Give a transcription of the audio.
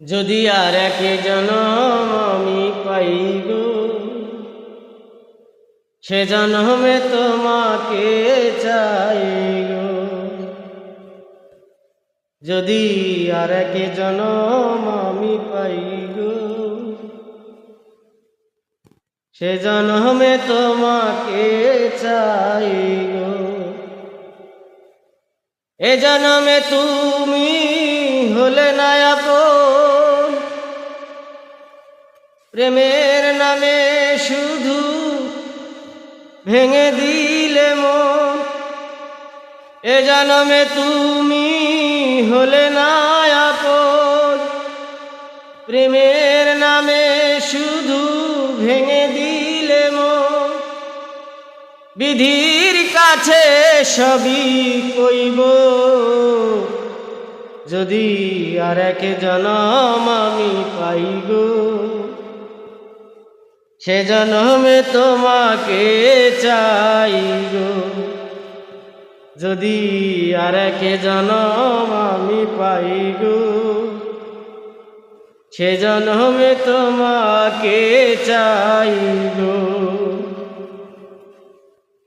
যদি আর এক জনম আমি পাই গো, সে জন্মে তোমাকে চাই গো। যদি আর এক জনম আমি পাই গো, সে জন্মে তোমাকে চাই গো। এ জন্মে তুমি হলে না আপন, প্রেমের নামে শুধু ভেঙে দিলে মন। এ জন্মে তুমি হলে না আপন, প্রেমের নামে শুধু ভেঙে দিলে মন। বিধির কাছে সবই কইব, যদি আর এক জনম আমি পাই গো, সে জন্মে তোমাকে চাই গো। যদি আর এক জনম আমি পাই গো, সে জন্মে তোমাকে চাই গো।